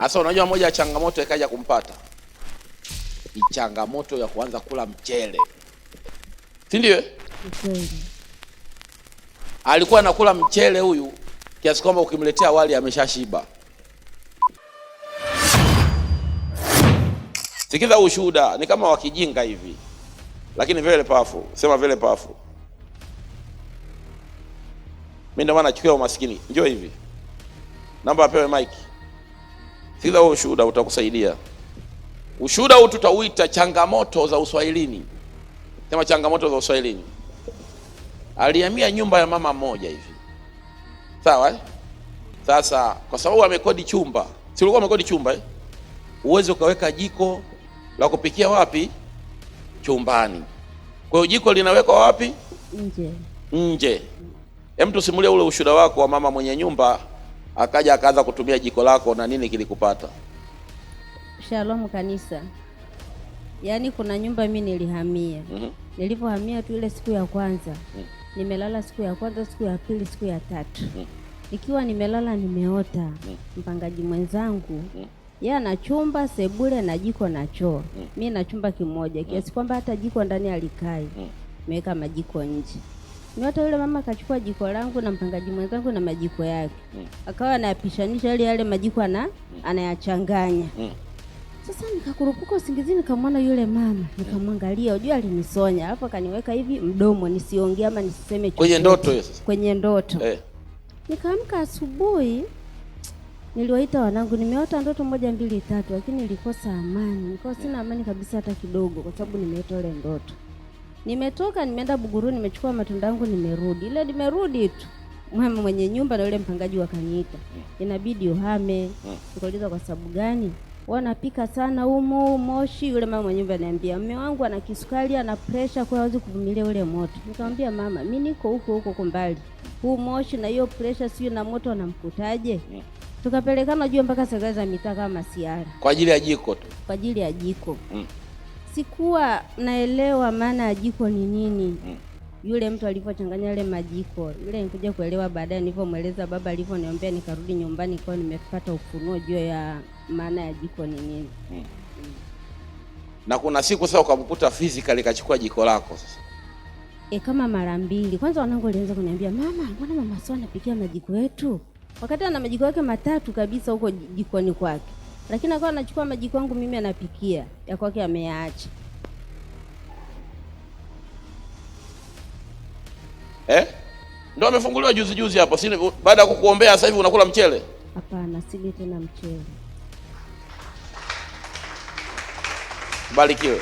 Sasa unajua moja ya changamoto ikaja kumpata ni changamoto ya kuanza kula mchele, si ndio? Alikuwa anakula mchele huyu kiasi kwamba ukimletea wali ameshashiba. Sikiza ushuhuda, ni kama wakijinga hivi, lakini very powerful. Sema very powerful. Mimi ndio maana nachukua umaskini. Njoo hivi, naomba apewe mic. Sikiza huo ushuhuda, utakusaidia. Ushuhuda huu tutauita changamoto za uswahilini. Sema changamoto za uswahilini. Alihamia nyumba ya mama mmoja hivi, sawa eh? Sasa kwa sababu amekodi chumba, si ulikuwa umekodi chumba eh? Uweze ukaweka jiko la kupikia wapi? Chumbani. Kwa hiyo jiko linawekwa wapi? Nje. Hem, tusimulie ule ushuhuda wako wa mama mwenye nyumba akaja akaanza kutumia jiko lako na nini kilikupata? Shalom kanisa. Yaani kuna nyumba mimi nilihamia. Nilipohamia tu ile siku ya kwanza, nimelala siku ya kwanza, siku ya pili, siku ya tatu. Ikiwa nimelala nimeota mpangaji mwenzangu yeye ana chumba, sebule na jiko na choo. Mimi na chumba kimoja kiasi kwamba hata jiko ndani alikai. Nimeweka majiko nje. Nimeota yule mama akachukua jiko langu na mpangaji mwenzangu na majiko yake. Akawa anayapishanisha yale majiko anayachanganya. Sasa nikakurupuka usingizini, nikamwona yule mama, nikamwangalia, unajua alinisonya, alafu akaniweka hivi mdomo nisiongee ama nisiseme chochote. Kwenye ndoto hiyo sasa. Kwenye ndoto. Nikaamka asubuhi, niliwaita wanangu, nimeota ndoto 1 2 3, lakini nilikosa amani. Nilikuwa sina amani kabisa hata kidogo kwa sababu nimeota ile ndoto. Nimetoka nimeenda Buguruni, nimechukua matunda yangu, nimerudi. Ile nimerudi tu, mama mwenye nyumba na yule mpangaji wakaniita. Inabidi uhame. Nikauliza kwa sababu gani? Wanapika sana humo moshi. Yule mama mwenye nyumba ananiambia mume wangu ana kisukari, ana pressure, kwa hawezi kuvumilia ule moto. Nikamwambia mama, mimi niko huko mbali. Huu moshi na hiyo pressure sio na moto anamkutaje? Tukapelekana juu mpaka serikali za mitaa kama Siara. Kwa ajili ya jiko tu. Kwa ajili ya jiko. Sikuwa naelewa maana ya jiko ni nini. Yule mtu alipochanganya yale majiko, yule nikuja kuelewa baadaye nilipomweleza baba alivyoniambia, nikarudi nyumbani kwa nimepata ufunuo juu ya maana ya jiko ni nini. Na kuna siku sasa ukamkuta physically kachukua jiko lako sasa. Kama mara 2. Kwanza wanangu walianza kuniambia, "Mama, mbona mama sio anapikia majiko yetu?" Wakati ana majiko yake 3 kabisa huko jikoni kwake. Lakini akawa anachukua majiko yangu mimi anapikia, ya kwake ameyaacha. Ndio amefunguliwa juzi hapo. Si baada ya kukuombea sasa hivi unakula mchele? Hapana, sili tena mchele. Barikiwe.